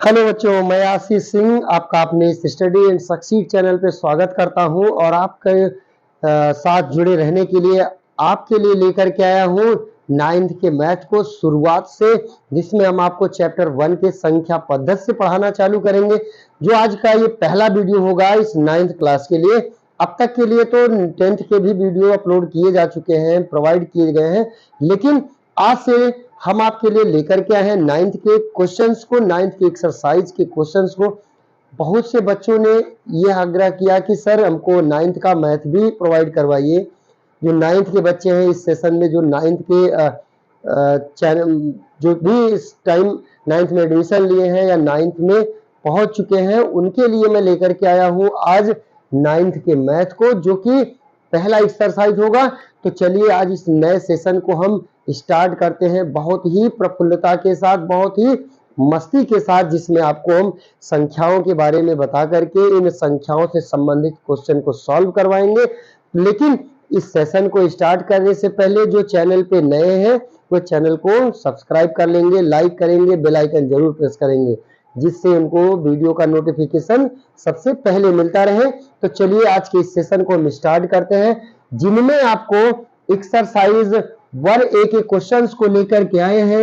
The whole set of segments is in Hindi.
हेलो बच्चों, मैं आशीष सिंह आपका अपने इस स्टडी एंड सक्सीड चैनल पे स्वागत करता हूं और आपके साथ जुड़े रहने के लिए आपके लिए लेकर के आया हूं नाइन्थ के मैथ को शुरुआत से, जिसमें हम आपको चैप्टर 1 के संख्या पद्धति से पढ़ाना चालू करेंगे। जो आज का ये पहला वीडियो होगा इस नाइन्थ क्लास के लिए। अब तक के लिए तो 10th के भी वीडियो अपलोड किए जा चुके हैं, प्रोवाइड किए गए हैं, लेकिन आज से हम आपके लिए लेकर के आए हैं नाइन्थ के क्वेश्चंस को, नाइन्थ के एक्सरसाइज के क्वेश्चंस को। बहुत से बच्चों ने यह आग्रह किया कि सर हमको नाइन्थ का मैथ भी प्रोवाइड करवाइए। जो नाइन्थ के बच्चे हैं इस सेशन में, जो नाइन्थ के चैनल जो भी इस टाइम नाइन्थ में एडमिशन लिए हैं या नाइन्थ में पहुंच चुके हैं, उनके लिए मैं लेकर के आया हूं आज नाइन्थ के मैथ को, जो कि पहला एक्सरसाइज होगा। तो चलिए आज इस नए सेशन को हम स्टार्ट करते हैं बहुत ही प्रफुल्लता के साथ, बहुत ही मस्ती के साथ, जिसमें आपको हम संख्याओं के बारे में बता करके इन संख्याओं से संबंधित क्वेश्चन को सॉल्व करवाएंगे। लेकिन इस सेशन को स्टार्ट करने से पहले जो चैनल पे नए हैं वो चैनल को सब्सक्राइब कर लेंगे, लाइक करेंगे, बेल आइकन जरूर प्रेस करेंगे, जिससे उनको वीडियो का नोटिफिकेशन सबसे पहले मिलता रहे। तो चलिए आज के इस सेशन को हम स्टार्ट करते हैं, जिनमें आपको एक्सरसाइज 1A के क्वेश्चंस को लेकर के आए हैं।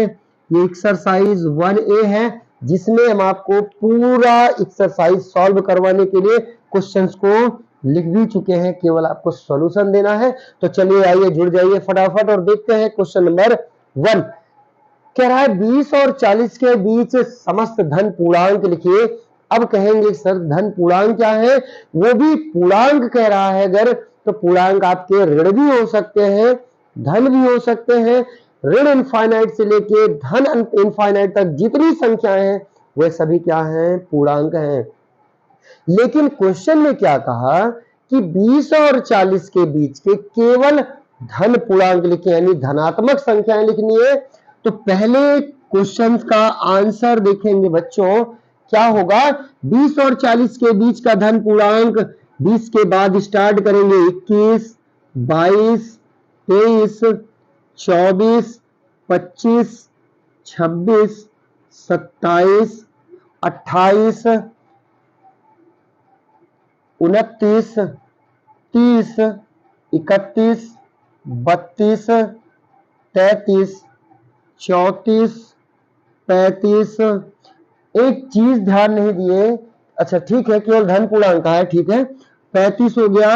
ये एक्सरसाइज 1A है, जिसमें हम आपको पूरा एक्सरसाइज सॉल्व करवाने के लिए क्वेश्चंस को लिख भी चुके हैं, केवल आपको सॉल्यूशन देना है। तो चलिए आइए जुड़ जाइए फटाफट और देखते हैं क्वेश्चन नंबर 1। कह रहा है 20 और 40 के बीच समस्त धन पूर्णांक लिखिए। अब कहेंगे सर धन पूर्णांक क्या है? वो भी पूर्णांक कह रहा है अगर, तो पूर्णांक आपके ऋण भी हो सकते हैं, धन भी हो सकते हैं। ऋण इनफाइनाइट से लेके धन इनफाइनाइट तक जितनी संख्याएं हैं वे सभी क्या हैं? पूर्णांक हैं। लेकिन क्वेश्चन में क्या कहा कि 20 और 40 के बीच के केवल धन पूर्णांक लिखे, यानी धनात्मक संख्याएं लिखनी है। तो पहले क्वेश्चन का आंसर देखेंगे बच्चों, क्या होगा? 20 और 40 के बीच का धन पूर्णांक, 20 के बाद स्टार्ट करेंगे 21, 22, 23, 24, 25, 26, 27, 28, 29, 30, 31, 32, 33, 34, 35। एक चीज ध्यान नहीं दिए, अच्छा ठीक है, केवल धन पूर्णांक का है, ठीक है। 35 हो गया,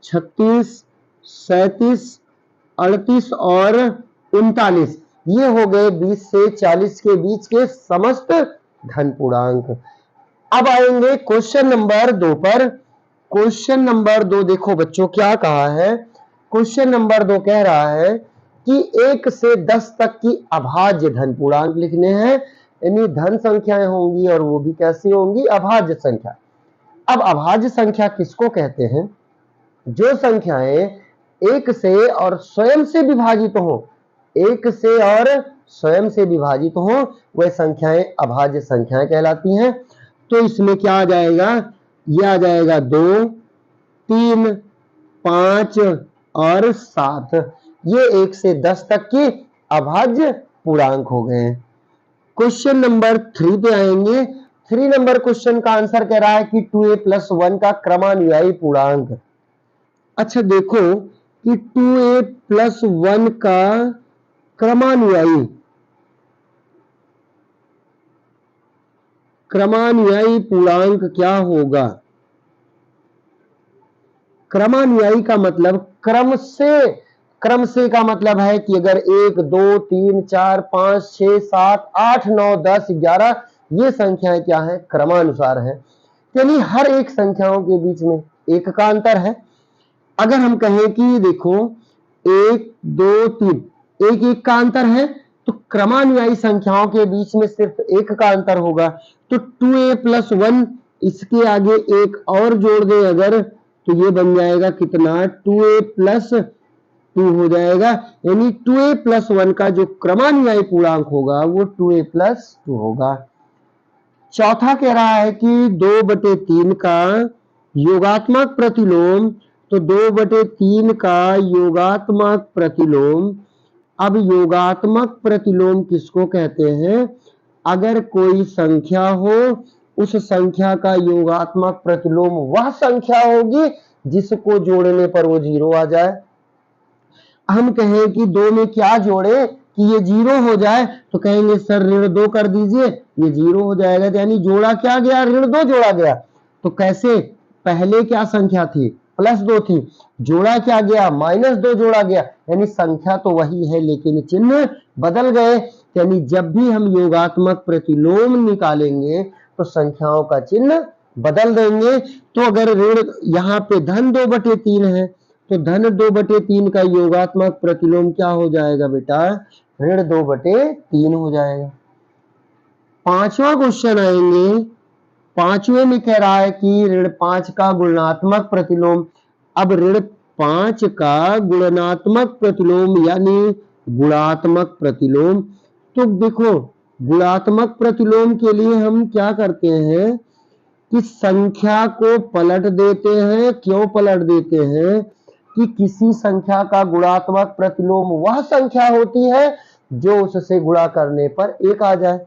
36, 37, 38 और 39, ये हो गए 20 से 40 के बीच के समस्त धन पूर्णांक। अब आएंगे क्वेश्चन नंबर 2 पर। क्वेश्चन नंबर 2 देखो बच्चों क्या कहा है। क्वेश्चन नंबर 2 कह रहा है कि 1 से 10 तक की अभाज्य धन पूर्णांक लिखने हैं, यानी धन संख्याएं होंगी और वो भी कैसी होंगी? अभाज्य संख्या। अब अभाज्य संख्या किसको कहते हैं? जो संख्याएं 1 से और स्वयं से विभाजित हो, 1 से और स्वयं से विभाजित हो, वह संख्याएं अभाज्य संख्याएं कहलाती हैं। तो इसमें क्या आ जाएगा? यह आ जाएगा 2, 3, 5 और 7। ये 1 से 10 तक की अभाज्य पूर्णांक हो गए। क्वेश्चन नंबर 3 पे आएंगे। 3 नंबर क्वेश्चन का आंसर कह रहा है कि 2a + 1 का क्रमानुयायी पूर्णांक। अच्छा देखो कि 2a + 1 का क्रमानुयायी पूर्णांक क्या होगा? क्रमानुयायी का मतलब क्रम से का मतलब है कि अगर 1, 2, 3, 4, 5, 6, 7, 8, 9, 10, 11 ये संख्याएं क्या है? क्रमानुसार है, यानी हर एक संख्याओं के बीच में 1 का अंतर है। अगर हम कहें कि देखो 1, 2, 3 1 का अंतर है, तो क्रमानुयायी संख्याओं के बीच में सिर्फ 1 का अंतर होगा। तो 2a + 1, इसके आगे 1 और जोड़ दें अगर, तो ये बन जाएगा कितना? 2a + 2 हो जाएगा, यानी 2a + 1 का जो क्रमानुयायी पूर्णांक होगा वो 2a + 2 होगा। चौथा कह रहा है कि 2/3 का योगात्मक प्रतिलोम, तो 2/3 का योगात्मक प्रतिलोम। अब योगात्मक प्रतिलोम किसको कहते हैं? अगर कोई संख्या हो उस संख्या का योगात्मक प्रतिलोम वह संख्या होगी जिसको जोड़ने पर वो 0 आ जाए। हम कहें कि 2 में क्या जोड़े कि ये 0 हो जाए, तो कहेंगे सर ऋण 2 कर दीजिए, ये 0 हो जाएगा। यानी जोड़ा क्या गया, ऋण 2 जोड़ा गया। तो कैसे, पहले क्या संख्या थी, +2 थी, जोड़ा क्या गया, -2 जोड़ा गया। यानी संख्या तो वही है लेकिन चिन्ह बदल गए। यानी जब भी हम योगात्मक प्रतिलोम निकालेंगे तो संख्याओं का चिन्ह बदल देंगे। तो अगर ऋण यहाँ पे धन 2/3 है तो धन 2/3 का योगात्मक प्रतिलोम क्या हो जाएगा बेटा, ऋण 2/3 हो जाएगा। पांचवा क्वेश्चन आएंगे, पांचवे में कह रहा है कि ऋण 5 का गुणात्मक प्रतिलोम। अब ऋण 5 का गुणात्मक प्रतिलोम यानी गुणात्मक प्रतिलोम। तो देखो गुणात्मक प्रतिलोम के लिए हम क्या करते हैं कि संख्या को पलट देते हैं। क्यों पलट देते हैं कि किसी संख्या का गुणात्मक प्रतिलोम वह संख्या होती है जो उससे गुणा करने पर 1 आ जाए।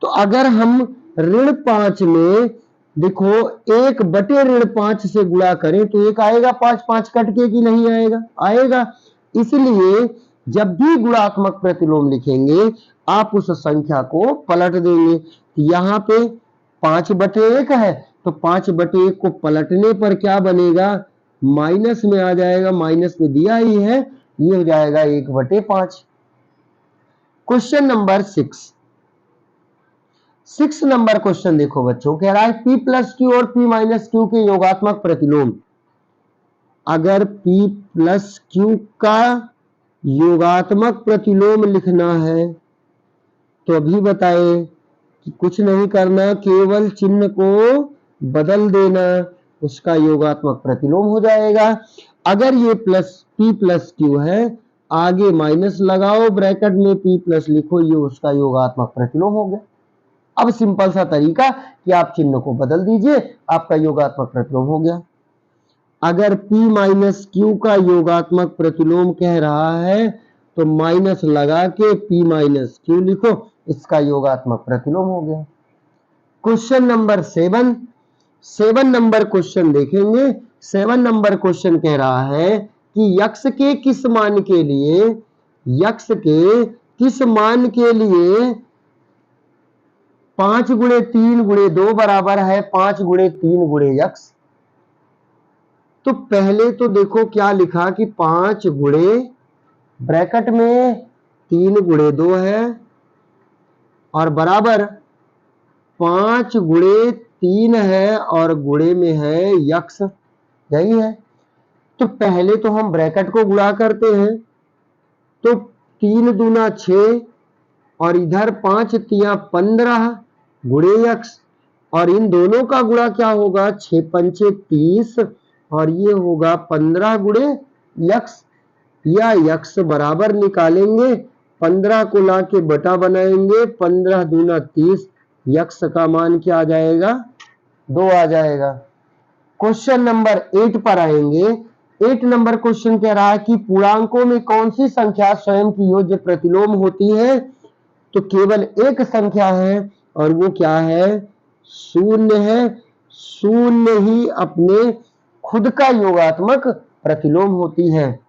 तो अगर हम ऋण 5 में देखो 1/ऋण 5 से गुणा करें तो 1 आएगा, 5 5 कट के कि नहीं आएगा, आएगा। इसलिए जब भी गुणात्मक प्रतिलोम लिखेंगे आप उस संख्या को पलट देंगे। यहाँ पे 5/1 है तो 5/1 को पलटने पर क्या बनेगा, माइनस में आ जाएगा, माइनस में दिया ही है, ये हो जाएगा 1/5। क्वेश्चन नंबर 6 नंबर क्वेश्चन देखो बच्चों, कह रहा है P+Q और P-Q के योगात्मक प्रतिलोम। अगर P+Q का योगात्मक प्रतिलोम लिखना है तो अभी बताए कि कुछ नहीं करना, केवल चिन्ह को बदल देना, उसका योगात्मक प्रतिलोम हो जाएगा। अगर ये P+Q है, आगे माइनस लगाओ, ब्रैकेट में P+ लिखो, ये उसका योगात्मक प्रतिलोम हो गया। अब सिंपल सा तरीका कि आप चिन्ह को बदल दीजिए, आपका योगात्मक प्रतिलोम हो गया। अगर P-Q का योगात्मक प्रतिलोम कह रहा है तो माइनस लगा के P-Q लिखो, इसका योगात्मक प्रतिलोम हो गया। क्वेश्चन नंबर 7 नंबर क्वेश्चन देखेंगे। 7 नंबर क्वेश्चन कह रहा है कि यक्ष के किस मान के लिए 5 × 3 × 2 बराबर है 5 × 3 × यक्ष। तो पहले तो देखो क्या लिखा कि 5 गुणे ब्रैकेट में 3 × 2 है और बराबर 5 × 3 है और गुणे में है यक्ष, यही है। तो पहले तो हम ब्रैकेट को गुणा करते हैं, तो 3 दूना 6 और इधर 5 तिया 15 गुणे यक्ष, और इन दोनों का गुणा क्या होगा, 6 पंचे 30 और ये होगा 15 गुणे यक्ष। या यक्ष बराबर निकालेंगे, 15 को लाके बटा बनाएंगे, 15 दूना 30, यक्ष का मान क्या आ जाएगा, 2 आ जाएगा। क्वेश्चन नंबर 8 पर आएंगे। 8 नंबर क्वेश्चन कह रहा है कि पूर्णांकों में कौन सी संख्या स्वयं की योज्य प्रतिलोम होती है। तो केवल एक संख्या है और वो क्या है, 0 है। 0 ही अपने खुद का योगात्मक प्रतिलोम होती है।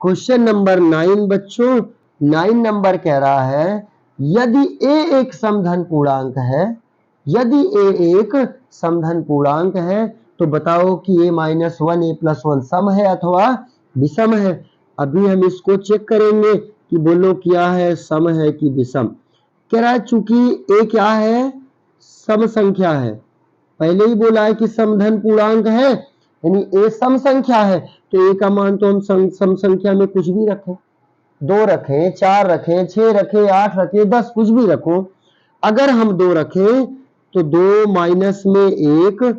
क्वेश्चन नंबर 9 बच्चों, 9 नंबर कह रहा है यदि a एक समधन पूर्णांक है, यदि a एक समधन पूर्णांक है तो बताओ कि a-1 a+1 सम है अथवा विषम है। अभी हम इसको चेक करेंगे कि बोलो क्या है, सम है कि विषम। कह रहा है चूंकि a क्या है, सम संख्या है, पहले ही बोला है कि समधन पूर्णांक है, यानी a सम संख्या है, तो a का मान तो हम सम संख्या में कुछ भी रखें, 2 रखें, 4 रखें, 6 रखें, 8 रखें, 10 कुछ भी रखो। अगर हम 2 रखें तो 2 माइनस में 1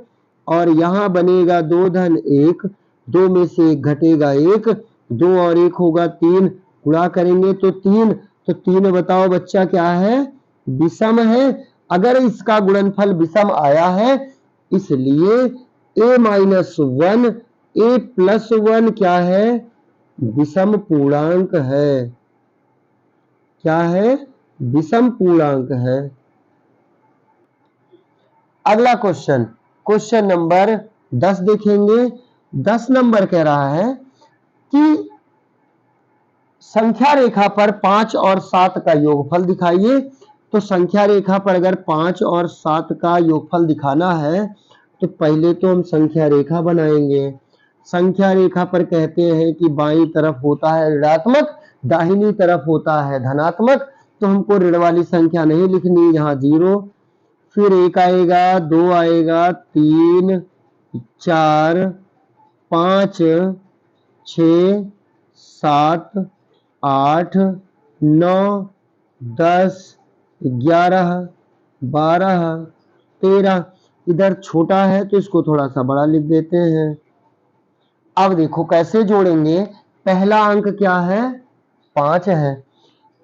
और यहाँ बनेगा 2 धन 1, 2 में से 1 घटेगा 1, 2 और 1 होगा 3, गुणा करेंगे तो 3, तो 3 बताओ बच्चा क्या है, विषम है। अगर इसका गुणनफल विषम आया है इसलिए a-1 a+1 क्या है, विषम पूर्णांक है। क्या है, विषम पूर्णांक है। अगला क्वेश्चन, क्वेश्चन नंबर 10 देखेंगे। 10 नंबर कह रहा है कि संख्या रेखा पर 5 और 7 का योगफल दिखाइए। तो संख्या रेखा पर अगर 5 और 7 का योगफल दिखाना है तो पहले तो हम संख्या रेखा बनाएंगे। संख्या रेखा पर कहते हैं कि बाईं तरफ होता है ऋणात्मक, दाहिनी तरफ होता है धनात्मक। तो हमको ऋण वाली संख्या नहीं लिखनी, यहाँ 0, फिर 1 आएगा, 2 आएगा, 3, 4, 5, 6, 7, 8, 9, 10, 11, 12, 13। इधर छोटा है तो इसको थोड़ा सा बड़ा लिख देते हैं। अब देखो कैसे जोड़ेंगे। पहला अंक क्या है, 5 है,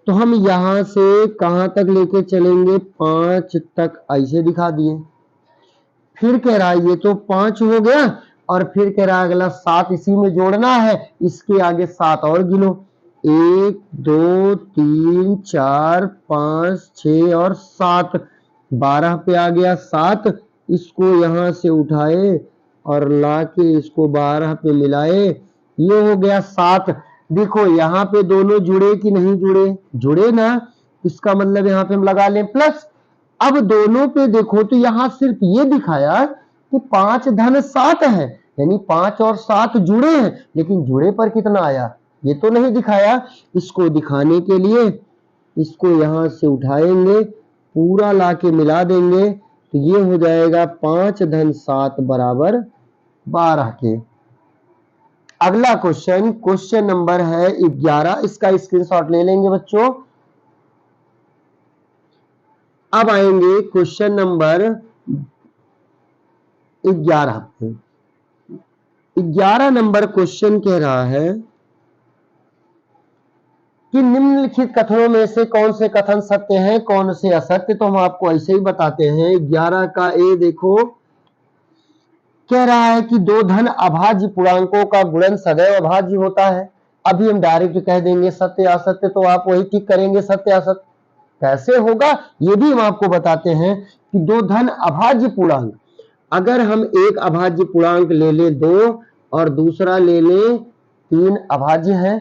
तो हम यहां से कहां तक लेके चलेंगे, 5 तक ऐसे दिखा दिए। फिर कह रहा है ये तो 5 हो गया, और फिर कह रहा है अगला 7 इसी में जोड़ना है, इसके आगे 7 और गिनो, 1, 2, 3, 4, 5, 6 और 7, 12 पे आ गया 7। इसको यहां से उठाए और लाके इसको 12 पे मिलाए, ये हो गया 7। देखो यहाँ पे दोनों जुड़े कि नहीं जुड़े, जुड़े ना, इसका मतलब यहाँ पे हम लगा लें प्लस। अब दोनों पे देखो तो यहाँ सिर्फ ये दिखाया कि 5 धन 7 है, यानी 5 और 7 जुड़े हैं, लेकिन जुड़े पर कितना आया ये तो नहीं दिखाया। इसको दिखाने के लिए इसको यहां से उठाएंगे, पूरा लाके मिला देंगे, तो ये हो जाएगा 5 धन 7 बराबर 12 के। अगला क्वेश्चन, क्वेश्चन नंबर है 11, इसका स्क्रीनशॉट ले लेंगे बच्चों। अब आएंगे क्वेश्चन नंबर 11 पे। 11 नंबर क्वेश्चन कह रहा है कि निम्नलिखित कथनों में से कौन से कथन सत्य हैं, कौन से असत्य। तो हम आपको ऐसे ही बताते हैं। 11 का ए देखो, कह रहा है कि दो धन अभाज्य पूर्णांकों का गुणन सदैव अभाज्य होता है। अभी हम डायरेक्ट कह देंगे सत्य असत्य, तो आप वही टिक करेंगे सत्य असत्य। कैसे होगा ये भी हम आपको बताते हैं कि दो धन अभाज्य पूर्णांक, अगर हम एक अभाज्य पूर्णांक ले लें 2 और दूसरा ले लें 3 अभाज्य है।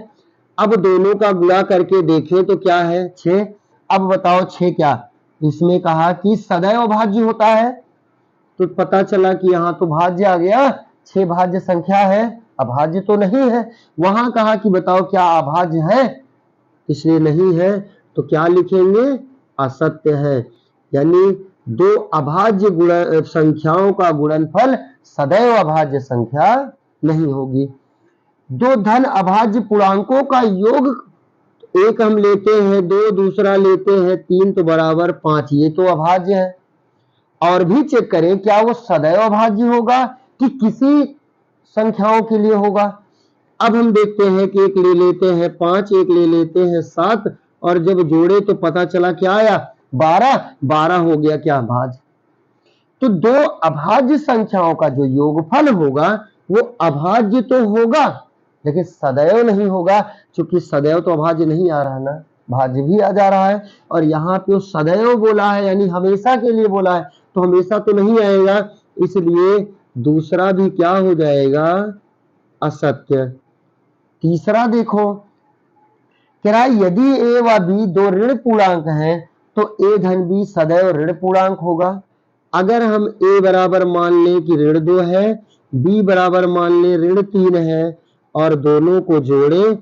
अब दोनों का गुणा करके देखें तो क्या है 6। अब बताओ 6 क्या, इसमें कहा कि सदैव अभाज्य होता है, तो पता चला कि यहाँ तो भाज्य आ गया, 6 भाज्य संख्या है, अभाज्य तो नहीं है। वहां कहा कि बताओ क्या अभाज्य है, इसलिए नहीं है, तो क्या लिखेंगे असत्य है। यानी दो अभाज्य संख्याओं का गुणनफल सदैव अभाज्य संख्या नहीं होगी। दो धन अभाज्य पूर्णांकों का योग, एक हम लेते हैं 2, दूसरा लेते हैं 3, तो बराबर 5, ये तो अभाज्य है। और भी चेक करें क्या वो सदैव अभाज्य होगा कि किसी संख्याओं के लिए होगा। अब हम देखते हैं कि एक ले लेते हैं 5, एक ले लेते हैं 7, और जब जोड़े तो पता चला क्या आया 12, 12 हो गया क्या अभाज्य। तो दो अभाज्य संख्याओं का जो योगफल होगा वो अभाज्य तो होगा, लेकिन सदैव नहीं होगा, क्योंकि सदैव तो अभाज्य नहीं आ रहा ना, भाज्य भी आ जा रहा है। और यहाँ पे सदैव बोला है यानी हमेशा के लिए बोला है, तो हमेशा तो नहीं आएगा, इसलिए दूसरा भी क्या हो जाएगा असत्य। तीसरा देखो, कह रहा है यदि ए व बी दो ऋण पूर्णांक हैं तो ए धन बी सदैव ऋण पूर्णांक होगा। अगर हम ए बराबर मान लें कि ऋण 2 है, बी बराबर मान लें ऋण 3 है, और दोनों को जोड़े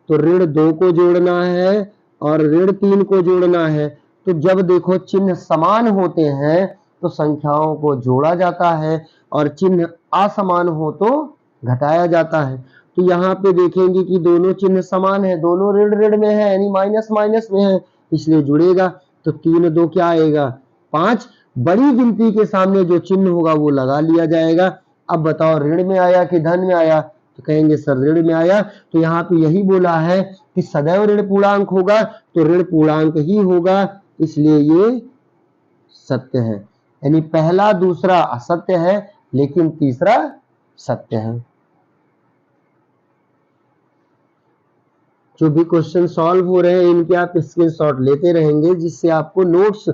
तो ऋण 2 को जोड़ना है और ऋण 3 को जोड़ना है। तो जब देखो चिन्ह समान होते हैं तो संख्याओं को जोड़ा जाता है, और चिन्ह असमान हो तो घटाया जाता है। तो यहाँ पे देखेंगे कि दोनों चिन्ह समान है, दोनों ऋण ऋण में है यानी माइनस माइनस में है, इसलिए जुड़ेगा। तो 3 2 क्या आएगा 5। बड़ी गिनती के सामने जो चिन्ह होगा वो लगा लिया जाएगा। अब बताओ ऋण में आया कि धन में आया, तो कहेंगे सर ऋण में आया। तो यहाँ पे यही बोला है कि सदैव ऋण पूर्णांक होगा, तो ऋण पूर्णांक ही होगा, इसलिए ये सत्य है। यानी पहला दूसरा असत्य है लेकिन तीसरा सत्य है। जो भी क्वेश्चन सॉल्व हो रहे हैं इनके आप स्क्रीनशॉट लेते रहेंगे, जिससे आपको नोट्स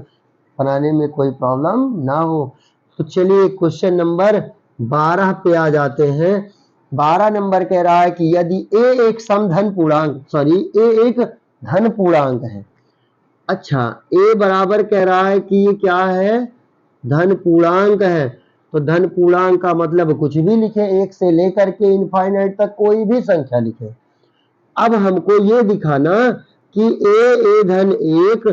बनाने में कोई प्रॉब्लम ना हो। तो चलिए क्वेश्चन नंबर 12 पे आ जाते हैं। 12 नंबर कह रहा है कि यदि a एक समधन पूर्णांक, a एक धन पूर्णांक है। अच्छा, a बराबर कह रहा है कि ये क्या है, धन पूर्णांक है। तो धन पूर्णांक का मतलब कुछ भी लिखे, एक से लेकर के इनफाइनाइट तक कोई भी संख्या लिखे। अब हमको ये दिखाना कि a धन 1,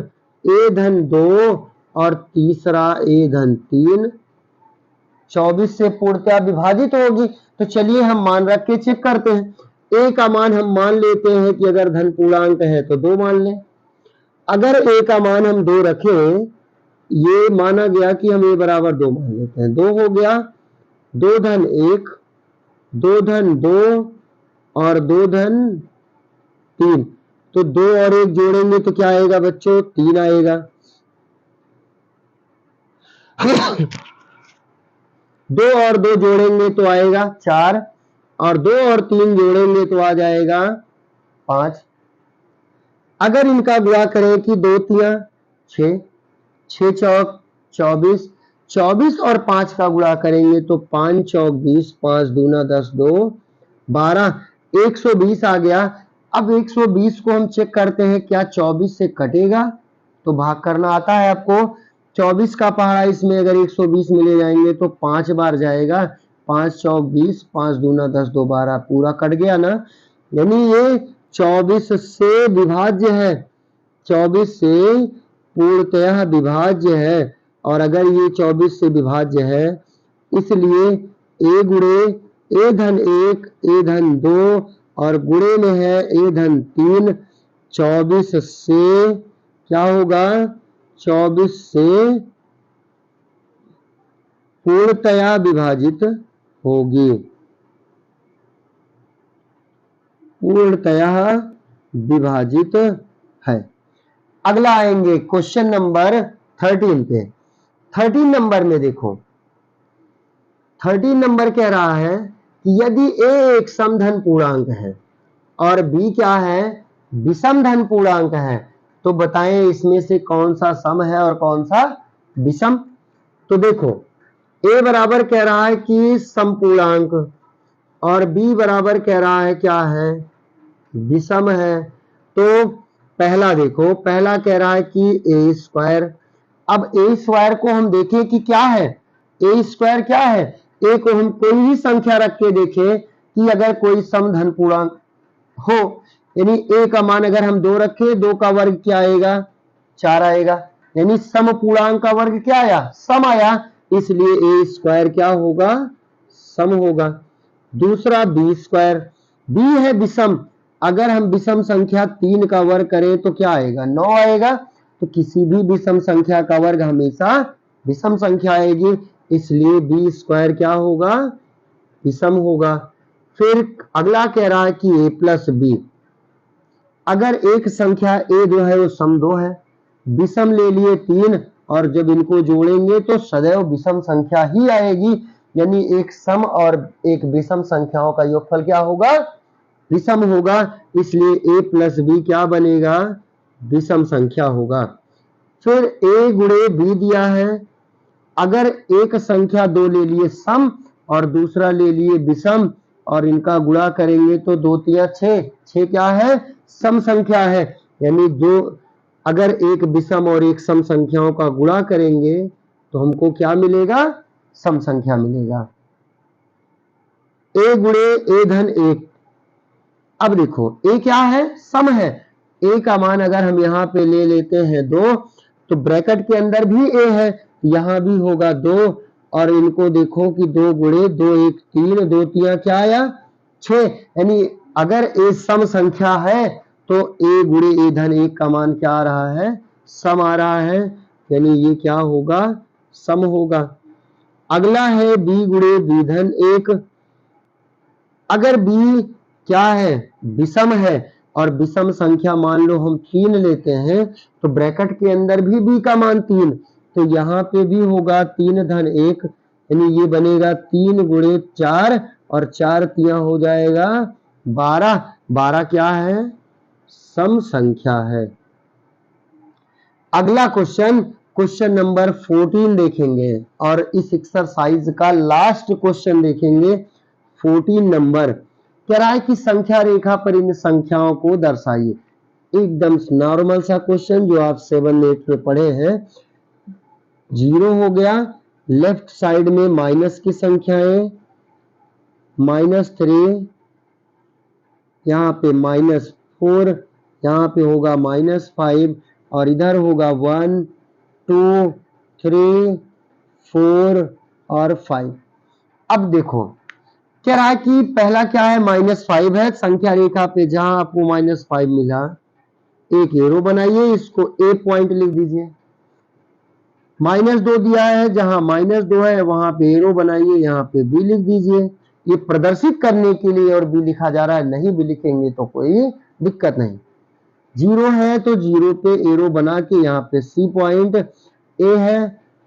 a धन 2 और तीसरा a धन 3 24 से पूर्णतया विभाजित होगी। तो चलिए हम मान रख के चेक करते हैं। a का मान हम मान लेते हैं कि अगर धन पूर्णांक है तो 2 मान लें। अगर a का मान हम 2 रखें, ये माना गया कि हम a बराबर 2 मान लेते हैं। 2 हो गया, 2 धन 1, 2 धन 2 और 2 धन 3। तो 2 और 1 जोड़ेंगे तो क्या आएगा बच्चों, 3 आएगा। 2 और 2 जोड़ेंगे तो आएगा 4 और 2 और 3 जोड़ेंगे तो आ जाएगा 5। अगर इनका गुणा करें कि 2 तिया 6, 6 चौक 24, 24 और 5 का गुणा करेंगे तो 5 चौक 20, 5 दूना 10, 2 12, 120 आ गया। अब 120 को हम चेक करते हैं क्या 24 से कटेगा, तो भाग करना आता है आपको। 24 का पहाड़ा इसमें अगर 120 में ले जाएंगे तो 5 बार जाएगा, 5 चौक 20, 5 दूना 10, 2 12, पूरा कट गया ना। यानी ये 24 से विभाज्य है, 24 से पूर्णतः विभाज्य है। और अगर ये 24 से विभाज्य है, इसलिए a गुणे a धन 1, a धन 2 और गुणे में है a धन 3, 24 से क्या होगा, 24 से पूर्णतया विभाजित होगी, पूर्णतया विभाजित है। अगला आएंगे क्वेश्चन नंबर 13 पे। 13 नंबर में देखो, 13 नंबर कह रहा है कि यदि a एक समधन पूर्णांक है और b क्या है, विषम धन पूर्णांक है, तो बताएं इसमें से कौन सा सम है और कौन सा विषम। तो देखो a बराबर कह रहा है कि समपूर्णांक और b बराबर कह रहा है क्या है, विषम है। तो पहला देखो, पहला कह रहा है कि a स्क्वायर। अब a स्क्वायर को हम देखें कि क्या है, a स्क्वायर क्या है, a को हम कोई भी संख्या रख के देखें कि अगर कोई समधन पूर्णांक हो, यानी a का मान अगर हम 2 रखें, 2 का वर्ग क्या आएगा, 4 आएगा। यानी सम पूर्णांक का वर्ग क्या आया, सम आया, इसलिए a स्क्वायर क्या होगा, सम होगा। दूसरा b स्क्वायर, b है विषम। अगर हम विषम संख्या 3 का वर्ग करें तो क्या आएगा, 9 आएगा। तो किसी भी विषम संख्या का वर्ग हमेशा विषम संख्या आएगी, इसलिए b स्क्वायर क्या होगा, विषम होगा। फिर अगला कह रहा है कि a प्लस b। अगर एक संख्या a जो है वो सम 2 है, विषम ले लिए 3 और जब इनको जोड़ेंगे तो सदैव विषम संख्या ही आएगी। यानी एक सम और एक विषम संख्याओं का योगफल क्या होगा, विषम होगा, इसलिए a प्लस b क्या बनेगा, विषम संख्या होगा। फिर a गुणे b दिया है। अगर एक संख्या 2 ले लिए सम और दूसरा ले लिए विषम और इनका गुणा करेंगे तो 2 तिया 6, 6 क्या है, सम संख्या है। यानी दो, अगर एक विषम और एक सम संख्याओं का गुणा करेंगे तो हमको क्या मिलेगा, सम संख्या मिलेगा। a गुणे a धन 1। अब देखो a क्या है, सम है। a का मान अगर हम यहाँ पे ले लेते हैं 2, तो ब्रैकेट के अंदर भी a है, यहाँ भी होगा 2। और इनको देखो कि 2 गुणे 2 1 3, 2 तिया क्या आया, 6। यानी अगर a सम संख्या है तो a गुणे a धन 1 का मान क्या आ रहा है, सम आ रहा है। यानी ये क्या होगा, सम होगा। अगला है b गुणे b धन 1। अगर b क्या है, विषम है और विषम संख्या मान लो हम 3 लेते हैं, तो ब्रैकेट के अंदर भी b का मान 3, तो यहाँ पे भी होगा 3 धन 1। यानी ये बनेगा 3 गुणे 4 और 4 तिया हो जाएगा 12। 12 क्या है, सम संख्या है। अगला क्वेश्चन नंबर 14 देखेंगे और इस एक्सरसाइज का लास्ट क्वेश्चन देखेंगे 14 नंबर। कह रहा है कि संख्या रेखा पर इन संख्याओं को दर्शाइए। एकदम नॉर्मल सा क्वेश्चन जो आप 7 8 में पढ़े हैं। 0 हो गया, लेफ्ट साइड में माइनस की संख्याएं, -3, यहाँ पे -4, यहाँ पे होगा -5 और इधर होगा 1 2 3 4 और 5। अब देखो कह रहा है कि पहला क्या है, -5 है। संख्या रेखा पे जहां आपको -5 मिला एक एरो बनाइए, इसको ए पॉइंट लिख दीजिए। -2 दिया है, जहां -2 है वहां पे एरो बनाइए, यहाँ पे बी लिख दीजिए। ये प्रदर्शित करने के लिए और बी लिखा जा रहा है, नहीं भी लिखेंगे तो कोई दिक्कत नहीं। 0 है तो 0 पे एरो बना के यहाँ पे सी पॉइंट, ए है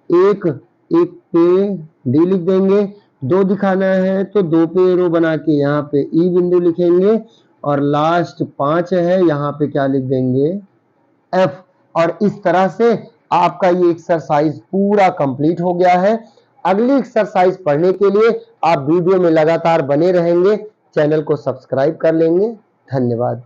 एक पे डी लिख देंगे। 2 दिखाना है तो 2 पे एरो बना के यहाँ पे ई बिंदु लिखेंगे और लास्ट 5 है, यहाँ पे क्या लिख देंगे, एफ। और इस तरह से आपका ये एक्सरसाइज पूरा कंप्लीट हो गया है। अगली एक्सरसाइज पढ़ने के लिए आप वीडियो में लगातार बने रहेंगे, चैनल को सब्सक्राइब कर लेंगे। धन्यवाद।